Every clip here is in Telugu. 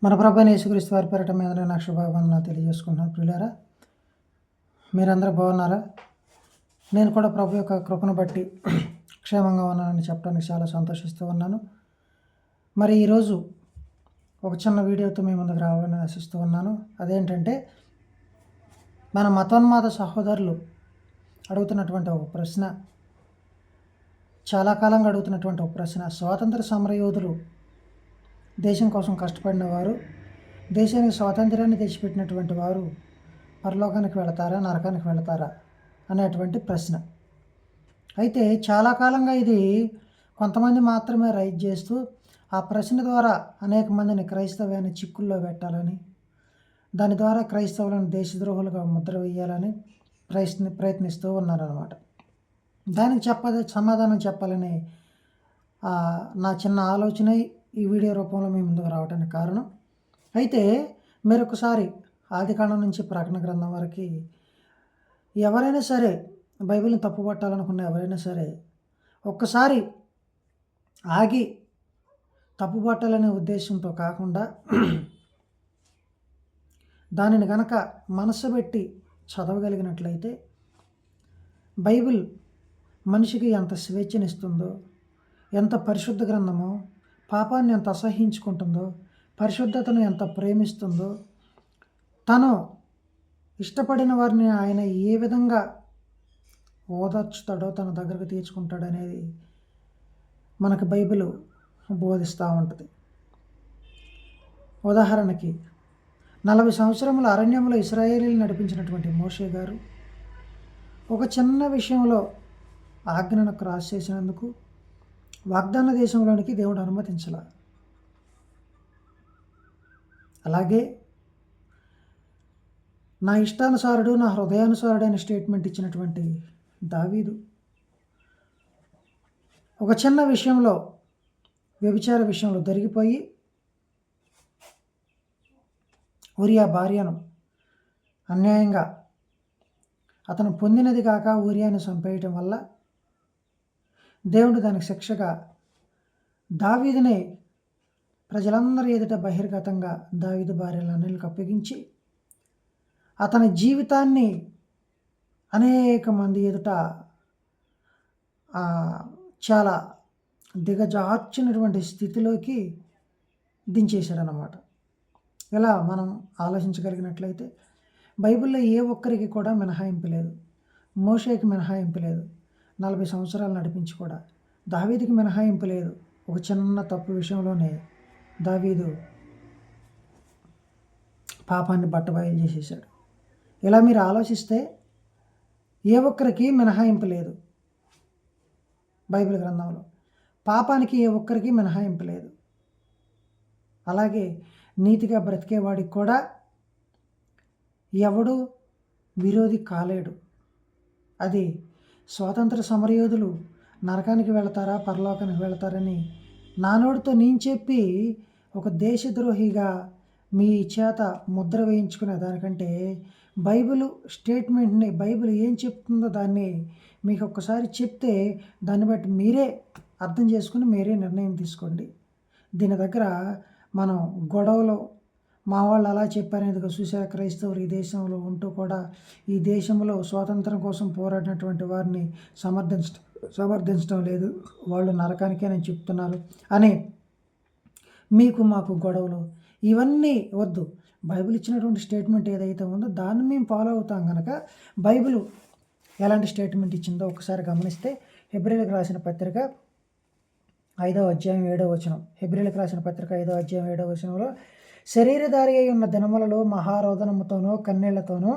మన ప్రభువైన యేసుక్రీస్తు వారి పేరిట మీ అందరికీ నా శుభవందనాలు తెలియజేసుకుంటున్నాను. ప్రియులారా, మీరందరూ బాగున్నారా? నేను కూడా ప్రభు యొక్క కృపను బట్టి క్షేమంగా ఉన్నానని చెప్పడానికి చాలా సంతోషిస్తూ ఉన్నాను. మరి ఈరోజు ఒక చిన్న వీడియోతో మీ ముందుకు రావాలని ఆశిస్తూ ఉన్నాను. అదేంటంటే, మన మతోన్మాద సహోదరులు అడుగుతున్నటువంటి ఒక ప్రశ్న, చాలా కాలంగా అడుగుతున్నటువంటి ఒక ప్రశ్న. స్వాతంత్ర సమరయోధులు, దేశం కోసం కష్టపడిన వారు, దేశానికి స్వాతంత్రాన్ని తెచ్చిపెట్టినటువంటి వారు పరలోకానికి వెళతారా, నరకానికి వెళతారా అనేటువంటి ప్రశ్న. అయితే చాలా కాలంగా ఇది కొంతమంది మాత్రమే రైజ్ చేస్తూ ఆ ప్రశ్న ద్వారా అనేక మందిని క్రైస్తవ్యాన్ని చిక్కుల్లో పెట్టాలని, దాని ద్వారా క్రైస్తవులను దేశద్రోహులుగా ముద్ర వేయాలని ప్రయత్నిస్తూ ఉన్నారన్నమాట. దానికి సమాధానం చెప్పాలని నా చిన్న ఆలోచన ఈ వీడియో రూపంలో మీ ముందుకు రావడానికి కారణం. అయితే మరొకసారి ఆదికాండం నుంచి ప్రకటన గ్రంథం వరకు ఎవరైనా సరే, బైబిల్ని తప్పుపట్టాలనుకున్న ఎవరైనా సరే ఒక్కసారి ఆగి తప్పుపట్టాలనే ఉద్దేశంతో కాకుండా దానిని గనక మనసు పెట్టి చదవగలిగినట్లయితే బైబిల్ మనిషికి ఎంత స్వేచ్ఛనిస్తుందో, ఎంత పరిశుద్ధ గ్రంథమో, పాపాన్ని ఎంత అసహ్యించుకుంటుందో, పరిశుద్ధతను ఎంత ప్రేమిస్తుందో, తను ఇష్టపడిన వారిని ఆయన ఏ విధంగా ఓదార్చుతాడో, తన దగ్గరకు తీర్చుకుంటాడనేది మనకు బైబిల్ బోధిస్తూ ఉంటుంది. ఉదాహరణకి 40 సంవత్సరముల అరణ్యంలో ఇశ్రాయేలీలు నడిపించినటువంటి మోషే గారు ఒక చిన్న విషయంలో ఆజ్ఞను క్రాస్ చేసినందుకు వాగ్దాన దేశంలోనికి దేవుడు అనుమతించాల. అలాగే నా ఇష్టానుసారుడు, నా హృదయానుసారుడైన స్టేట్మెంట్ ఇచ్చినటువంటి దావీదు ఒక చిన్న విషయంలో, వ్యభిచార విషయంలో దొరికిపోయి ఊరియా భార్యను అన్యాయంగా అతను పొందినది కాక ఊరియాను చంపేయటం వల్ల దేవుడు దానికి శిక్షగా దావీదునే ప్రజలందరి ఎదుట బహిర్గతంగా దావీదు భార్యలన్నిటికి అప్పగించి అతని జీవితాన్ని అనేక మంది ఎదుట చాలా దిగజార్చినటువంటి స్థితిలోకి దించేశాడనమాట. ఇలా మనం ఆలోచించగలిగినట్లయితే బైబిల్లో ఏ ఒక్కరికి కూడా మినహాయింపు లేదు. మోషేకి మినహాయింపు లేదు, 40 సంవత్సరాలు నడిపించి కూడా. దావీదుకి మినహాయింపు లేదు, ఒక చిన్న తప్పు విషయంలోనే దావీదు పాపాన్ని బట్టబయలు చేసేసాడు. ఇలా మీరు ఆలోచిస్తే ఏ ఒక్కరికి మినహాయింపు లేదు బైబిల్ గ్రంథంలో. పాపానికి ఏ ఒక్కరికి మినహాయింపు లేదు. అలాగే నీతిగా బ్రతికేవాడికి కూడా ఎవడు విరోధి కాలేడు. అది స్వాతంత్ర సమరయోధులు నరకానికి వెళతారా, పరలోకానికి వెళతారని నా నోటితో నేను చెప్పి ఒక దేశద్రోహిగా మీ చేత ముద్ర వేయించుకునే దానికంటే బైబిల్ స్టేట్మెంట్ని, బైబిల్ ఏం చెప్తుందో దాన్ని మీకు ఒక్కసారి చెప్తే దాన్ని బట్టి మీరే అర్థం చేసుకుని మీరే నిర్ణయం తీసుకోండి. దీని దగ్గర మనం గొడవలో మా వాళ్ళు అలా చెప్పారనేది చూసారా, క్రైస్తవులు ఈ దేశంలో ఉంటూ కూడా ఈ దేశంలో స్వాతంత్రం కోసం పోరాడినటువంటి వారిని సమర్థించడం లేదు, వాళ్ళు నరకానికే నేను చెప్తున్నారు అని మీకు మాకు గొడవలు ఇవన్నీ వద్దు. బైబిల్ ఇచ్చినటువంటి స్టేట్మెంట్ ఏదైతే ఉందో దాన్ని మేము ఫాలో అవుతాం కనుక బైబిల్ ఎలాంటి స్టేట్మెంట్ ఇచ్చిందో ఒకసారి గమనిస్తే హెబ్రీలకు రాసిన పత్రిక 5వ అధ్యాయం 7వ వచనం. హెబ్రీలకు రాసిన పత్రిక 5వ అధ్యాయం 7వ వచనంలో, శరీరధారి అయి ఉన్న దినములలో మహారోదనముతోనూ కన్నీళ్లతోనూ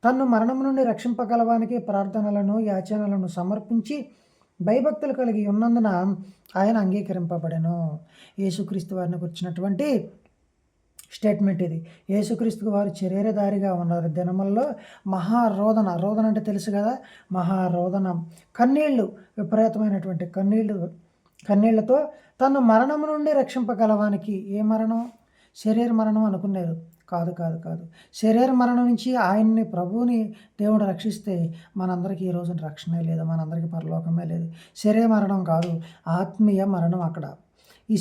తన్ను మరణము నుండి రక్షింపగలవానికి ప్రార్థనలను యాచనలను సమర్పించి భయభక్తులు కలిగి ఉన్నందున ఆయన అంగీకరింపబడెను. యేసుక్రీస్తు వారిని గురించినటువంటి స్టేట్మెంట్ ఇది. యేసుక్రీస్తు వారు శరీరధారిగా ఉన్నారు దినములలో రోదన అంటే తెలుసు కదా, మహారోదనం, కన్నీళ్ళు, విపరీతమైనటువంటి కన్నీళ్లతో తను మరణము నుండి రక్షింపగలవానికి. ఏ మరణం? శరీర మరణం అనుకున్నారు. కాదు. శరీర మరణం నుంచి ఆయన్ని, ప్రభువుని దేవుడు రక్షిస్తే మనందరికీ ఈ రోజున రక్షణే లేదు, మనందరికీ పరలోకమే లేదు. శరీర మరణం కాదు, ఆత్మీయ మరణం అక్కడ. ఈ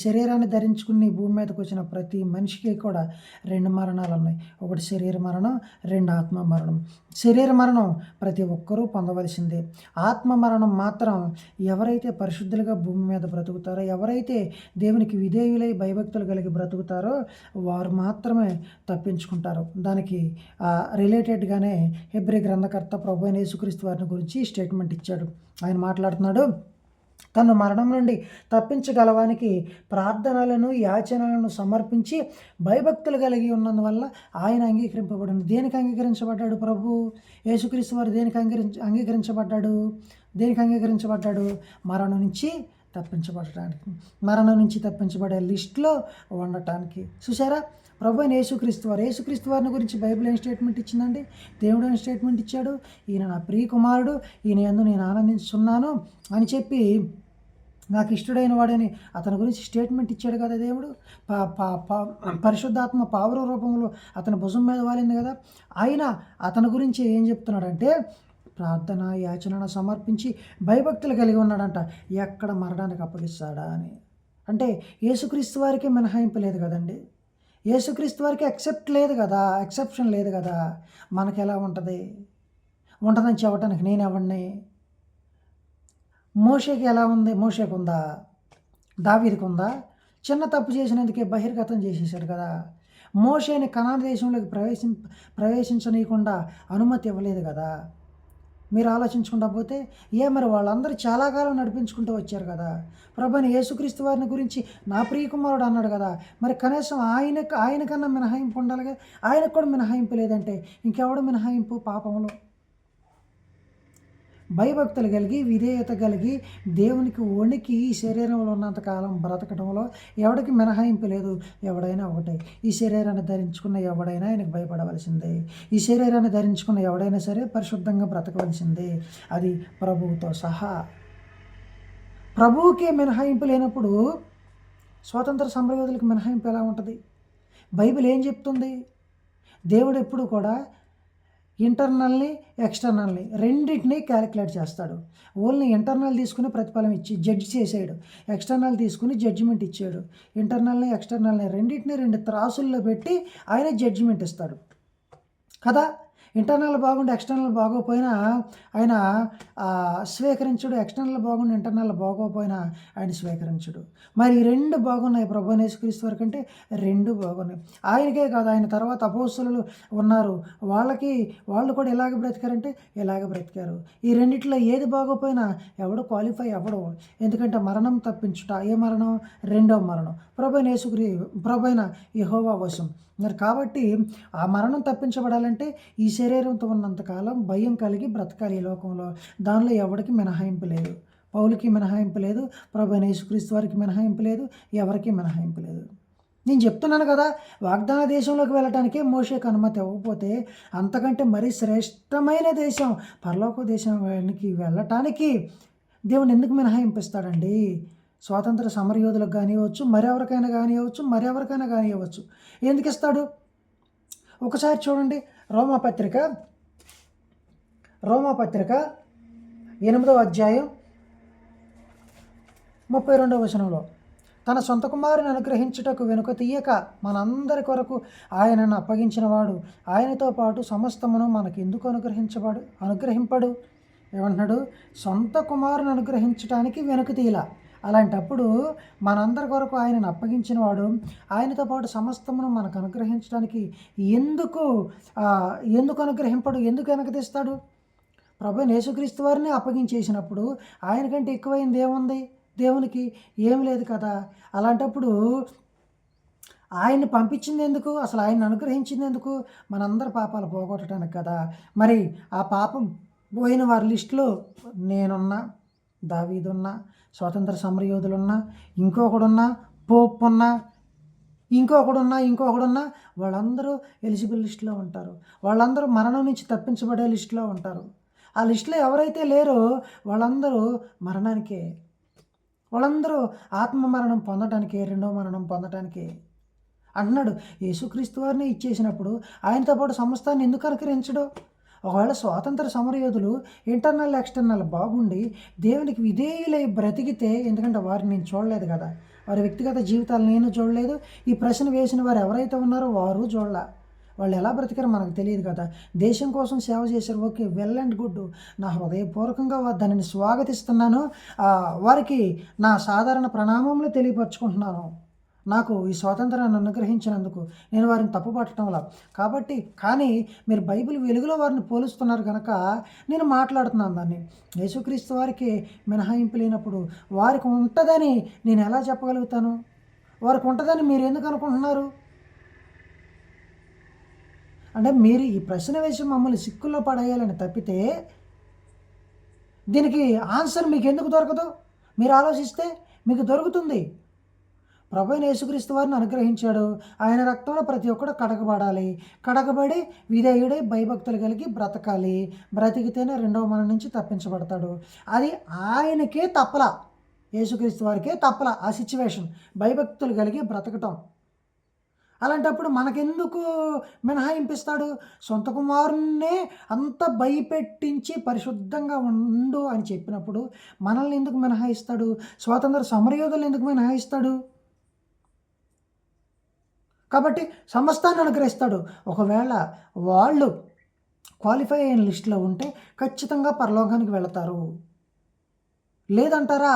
శరీరాన్ని ధరించుకుని ఈ భూమి మీదకి వచ్చిన ప్రతి మనిషికి కూడా 2 మరణాలు ఉన్నాయి. ఒకటి శరీర మరణం, 2 ఆత్మ మరణం. శరీర మరణం ప్రతి ఒక్కరూ పొందవలసిందే. ఆత్మ మరణం మాత్రం ఎవరైతే పరిశుద్ధులుగా భూమి మీద బ్రతుకుతారో, ఎవరైతే దేవునికి విధేయులై భయభక్తులు కలిగి బ్రతుకుతారో వారు మాత్రమే తప్పించుకుంటారు. దానికి రిలేటెడ్గానే హెబ్రీ గ్రంథకర్త ప్రభువైన యేసుక్రీస్తు వారిని గురించి స్టేట్మెంట్ ఇచ్చాడు. ఆయన మాట్లాడుతున్నాడు, తను మరణం నుండి తప్పించగలవానికి ప్రార్థనలను యాచనలను సమర్పించి భయభక్తులు కలిగి ఉన్నందువల్ల ఆయన అంగీకరింపబడింది. దేనికి అంగీకరించబడ్డాడు ప్రభు యేసుక్రీస్తు వారు? దేనికి అంగీకరించబడ్డాడు? మరణం నుంచి తప్పించబడటానికి, మరణం నుంచి తప్పించబడే లిస్టులో ఉండటానికి. చూసారా, ప్రభు అయిన యేసుక్రీస్తు వారిని గురించి బైబిల్ ఏం స్టేట్మెంట్ ఇచ్చిందండి? దేవుడు ఏం స్టేట్మెంట్ ఇచ్చాడు? ఈయన నా ప్రియ కుమారుడు, ఈయన యందు నేను ఆనందిస్తున్నాను అని చెప్పి నాకు ఇష్టడైన వాడని అతని గురించి స్టేట్మెంట్ ఇచ్చాడు కదా దేవుడు. పరిశుద్ధాత్మ పావుర రూపంలో అతని భుజం మీద వాలింది కదా. ఆయన అతని గురించి ఏం చెప్తున్నాడంటే ప్రార్థన యాచనను సమర్పించి భయభక్తులు కలిగి ఉన్నాడంట. ఎక్కడ మరణానికి అప్పగిస్తాడా అని. అంటే యేసుక్రీస్తు వారికి మినహాయింపు లేదు కదండి. యేసుక్రీస్తు వారికి ఎక్సెప్షన్ లేదు కదా. మనకు ఎలా ఉంటుందని చెప్పడానికి నేను ఎవరిని? మోషేకి ఎలా ఉంది? మోషేకు ఉందా? దావీదుకు ఉందా? చిన్న తప్పు చేసినందుకే బహిర్గతం చేసేసాడు కదా. మోషేని కనాను దేశంలోకి ప్రవేశించనీయకుండా అనుమతి ఇవ్వలేదు కదా. మీరు ఆలోచించుకుంటా పోతే మరి వాళ్ళందరూ చాలా కాలం నడిపించుకుంటూ వచ్చారు కదా. ప్రభువైన యేసుక్రీస్తు వారిని గురించి నా ప్రియకుమారుడు అన్నాడు కదా. మరి కనీసం ఆయనకన్నా మినహాయింపు ఉండాలి కదా. ఆయనకు కూడా మినహాయింపు లేదంటే ఇంకెవడు మినహాయింపు పాపంలో? భయభక్తులు కలిగి విధేయత కలిగి దేవునికి వణికి ఈ శరీరంలో ఉన్నంతకాలం బ్రతకడంలో ఎవడికి మినహాయింపు లేదు. ఎవడైనా ఒకటే, ఈ శరీరాన్ని ధరించుకున్న ఎవడైనా ఆయనకు భయపడవలసిందే. ఈ శరీరాన్ని ధరించుకున్న ఎవడైనా సరే పరిశుద్ధంగా బ్రతకవలసిందే, అది ప్రభువుతో సహా. ప్రభువుకే మినహాయింపు లేనప్పుడు స్వాతంత్ర సమరయోధులకు మినహాయింపు ఎలా ఉంటుంది? బైబిల్ ఏం చెప్తుంది? దేవుడు ఎప్పుడు కూడా ఇంటర్నల్ని ఎక్స్టర్నల్ని రెండింటినీ క్యాలిక్యులేట్ చేస్తాడు. ఓన్లీ ఇంటర్నల్ తీసుకుని ప్రతిఫలం ఇచ్చి జడ్జి చేసాడు, ఎక్స్టర్నల్ తీసుకుని జడ్జిమెంట్ ఇచ్చాడు. ఇంటర్నల్ని ఎక్స్టర్నల్ని రెండింటినీ 2 త్రాసుల్లో పెట్టి ఆయన జడ్జిమెంట్ ఇస్తాడు కదా. ఇంటర్నల్ బాగుండి ఎక్స్టర్నల్ బాగోపోయినా ఆయన స్వీకరించుడు, ఎక్స్టర్నల్ బాగుండి ఇంటర్నల్ బాగోపోయినా ఆయన స్వీకరించుడు. మరి ఈ 2 బాగున్నాయి ప్రభువైన యేసుక్రీస్తు వారి కంటే 2 బాగున్నాయి. ఆయనకే కాదు, ఆయన తర్వాత అపోస్తలులు ఉన్నారు, వాళ్ళు కూడా ఎలాగ బ్రతికారంటే ఇలాగ బ్రతికారు. ఈ రెండిట్లో ఏది బాగోపోయినా ఎవడు క్వాలిఫై అవ్వడు. ఎందుకంటే మరణం తప్పించుట, ఏ మరణం? 2వ మరణం ప్రభువైన యెహోవా వశం. మరి కాబట్టి ఆ మరణం తప్పించబడాలంటే ఈ శరీరంతో ఉన్నంతకాలం భయం కలిగి బ్రతకాలి ఈ లోకంలో. దానిలో ఎవరికి మినహాయింపు లేదు. పౌలుకి మినహాయింపు లేదు, ప్రభువైన యేసుక్రీస్తు వారికి మినహాయింపు లేదు, ఎవరికి మినహాయింపు లేదు. నేను చెప్తున్నాను కదా, వాగ్దాన దేశంలోకి వెళ్ళటానికే మోషేకు అనుమతి ఇవ్వకపోతే అంతకంటే మరీ శ్రేష్టమైన దేశం పరలోక దేశానికి వెళ్ళటానికి దేవుడు ఎందుకు మినహాయింపిస్తాడండి? స్వాతంత్ర సమరయోధులకు కానివ్వచ్చు, మరెవరికైనా కానివ్వచ్చు. ఎందుకు ఇస్తాడు? ఒకసారి చూడండి, రోమాపత్రిక 8వ అధ్యాయం 32వ వచనంలో, తన సొంత కుమారుని అనుగ్రహించుటకు వెనుక తీయక మనందరి కొరకు ఆయనను అప్పగించినవాడు ఆయనతో పాటు సమస్తమును మనకెందుకు అనుగ్రహింపడు? ఏమంటున్నాడు? సొంత కుమారుని అనుగ్రహించడానికి వెనుక తీయలా. అలాంటప్పుడు మనందరి కొరకు ఆయనను అప్పగించిన వాడు ఆయనతో పాటు సమస్తమును మనకు అనుగ్రహించడానికి ఎందుకు అనుగ్రహింపడు? ఎందుకు వెనకదీస్తాడు? ప్రభువైన యేసుక్రీస్తు వారిని అప్పగించేసినప్పుడు ఆయనకంటే ఎక్కువైంది ఏముంది? దేవునికి ఏమి లేదు కదా. అలాంటప్పుడు ఆయన్ని పంపించింది ఎందుకు? అసలు ఆయన్ని అనుగ్రహించింది ఎందుకు? మనందరి పాపాలు పోగొట్టడానికి కదా. మరి ఆ పాపం పోయిన వారి లిస్టులో నేనున్నా, దావీదున్నా, స్వాతంత్ర సమరయోధులున్నా, ఇంకొకడున్నా, పోప్ ఉన్నా, ఇంకొకడున్నా వాళ్ళందరూ ఎలిజిబుల్ లిస్టులో ఉంటారు. వాళ్ళందరూ మరణం నుంచి తప్పించబడే లిస్టులో ఉంటారు. ఆ లిస్టులో ఎవరైతే లేరో వాళ్ళందరూ మరణానికే, వాళ్ళందరూ ఆత్మ మరణం పొందటానికే, 2వ మరణం పొందటానికే అంటున్నాడు. యేసుక్రీస్తు వారిని ఇచ్చేసినప్పుడు ఆయనతో పాటు సమస్తాన్ని ఎందుకు అనుగ్రహించడు? ఒకవేళ స్వాతంత్ర సమరయోధులు ఇంటర్నల్ ఎక్స్టర్నల్ బాగుండి దేవునికి విధేయులై బ్రతికితే, ఎందుకంటే వారిని నేను చూడలేదు కదా, వారి వ్యక్తిగత జీవితాలు నేను చూడలేదు, ఈ ప్రశ్న వేసిన వారు ఎవరైతే ఉన్నారో వారు చూడలే. వాళ్ళు ఎలా బ్రతికారో మనకు తెలియదు కదా. దేశం కోసం సేవ చేశారు, ఓకే, వెల్ అండ్ గుడ్. నా హృదయపూర్వకంగా దానిని స్వాగతిస్తున్నాను. వారికి నా సాధారణ ప్రణామములు తెలియపరచుకుంటున్నాను. నాకు ఈ స్వాతంత్రాన్ని అనుగ్రహించినందుకు నేను వారిని తప్పుపట్టడంలా కాబట్టి. కానీ మీరు బైబిల్ వెలుగులో వారిని పోలుస్తున్నారు కనుక నేను మాట్లాడుతున్నాను దాన్ని. యేసుక్రీస్తు వారికి మినహాయింపు లేనప్పుడు వారికి ఉంటుందని నేను ఎలా చెప్పగలుగుతాను? వారికి ఉంటుందని మీరు ఎందుకు అనుకుంటున్నారు? అంటే మీరు ఈ ప్రశ్న వేసి మమ్మల్ని సిక్కుల్లో పడేయాలని తప్పితే దీనికి ఆన్సర్ మీకు ఎందుకు దొరకదు? మీరు ఆలోచిస్తే మీకు దొరుకుతుంది. ప్రభువైన యేసుక్రీస్తు వారిని అనుగ్రహించాడు. ఆయన రక్తంలో ప్రతి ఒక్కడు కడగబడాలి. కడగబడి విధేయుడై భయభక్తులు కలిగి బ్రతకాలి. బ్రతికితేనే రెండవ మరణం నుంచి తప్పించబడతాడు. అది ఆయనకే తప్పల, యేసుక్రీస్తు వారికే తప్పల ఆ సిచ్యువేషన్, భయభక్తులు కలిగి బ్రతకటం. అలాంటప్పుడు మనకెందుకు మినహాయింపిస్తాడు? సొంత కుమారున్నే అంత భయపెట్టించి పరిశుద్ధంగా ఉండు అని చెప్పినప్పుడు మనల్ని ఎందుకు మినహాయిస్తాడు? స్వాతంత్ర సమరయోధులను ఎందుకు మినహాయిస్తాడు? కాబట్టి సమస్తాన్ని అనుగ్రహిస్తాడు. ఒకవేళ వాళ్ళు క్వాలిఫై అయిన లిస్టులో ఉంటే ఖచ్చితంగా పరలోకానికి వెళతారు. లేదంటారా?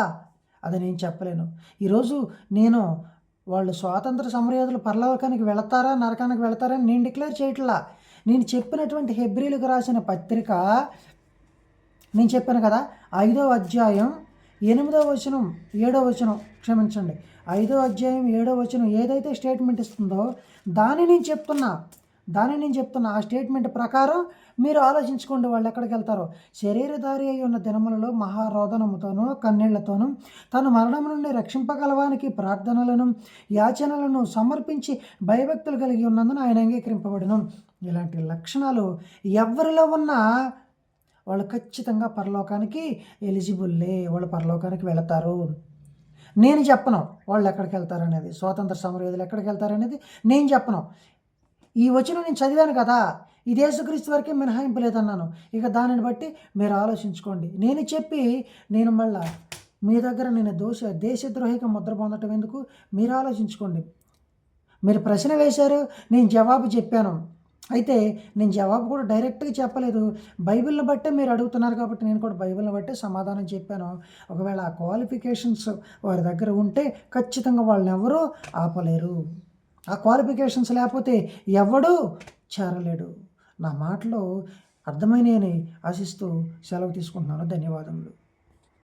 అది నేను చెప్పలేను. ఈరోజు వాళ్ళు స్వాతంత్ర సమరయోధులు పరలోకానికి వెళతారా నరకానికి వెళతారా అని నేను డిక్లేర్ చేయట్లా. నేను చెప్పినటువంటి హెబ్రీలకు రాసిన పత్రిక నేను చెప్పాను కదా, 5వ అధ్యాయం 8వ వచనం 7వ వచనం, క్షమించండి, 5వ అధ్యాయం 7వ వచనం ఏదైతే స్టేట్మెంట్ ఇస్తుందో దాన్ని నేను చెప్తున్నా. ఆ స్టేట్మెంట్ ప్రకారం మీరు ఆలోచించుకోండి వాళ్ళు ఎక్కడికి వెళ్తారో. శరీరధారి అయి ఉన్న దినములలో మహారోదనముతోనూ కన్నీళ్లతోనూ తను మరణం నుండి రక్షింపగలవానికి ప్రార్థనలను యాచనలను సమర్పించి భయభక్తులు కలిగి ఉన్నందున ఆయన అంగీకరింపబడను. ఇలాంటి లక్షణాలు ఎవరిలో ఉన్నా వాళ్ళు ఖచ్చితంగా పరలోకానికి ఎలిజిబుల్లే, వాళ్ళు పరలోకానికి వెళతారు. నేను చెప్పను వాళ్ళు ఎక్కడికి వెళ్తారనేది, స్వాతంత్ర సమరయోధులు ఎక్కడికి వెళ్తారనేది నేను చెప్పను. ఈ వచనం నేను చదివాను కదా, ఈ యేసుక్రీస్తు వరకే మినహాయింపు లేదన్నాను. ఇక దానిని బట్టి మీరు ఆలోచించుకోండి. నేను మళ్ళా మీ దగ్గర నేను దేశద్రోహిగా ముద్ర పొందటం ఎందుకు? మీరు ఆలోచించుకోండి. మీరు ప్రశ్న వేశారు, నేను జవాబు చెప్పాను. అయితే నేను జవాబు కూడా డైరెక్ట్గా చెప్పలేదు, బైబిల్ని బట్టే మీరు అడుగుతున్నారు కాబట్టి నేను కూడా బైబిల్ని బట్టే సమాధానం చెప్పాను. ఒకవేళ ఆ క్వాలిఫికేషన్స్ వారి దగ్గర ఉంటే ఖచ్చితంగా వాళ్ళని ఎవరూ ఆపలేరు. ఆ క్వాలిఫికేషన్స్ లేకపోతే ఎవడూ చేరలేడు. నా మాటలు అర్థమైనని ఆశిస్తూ సెలవు తీసుకుంటున్నాను. ధన్యవాదములు.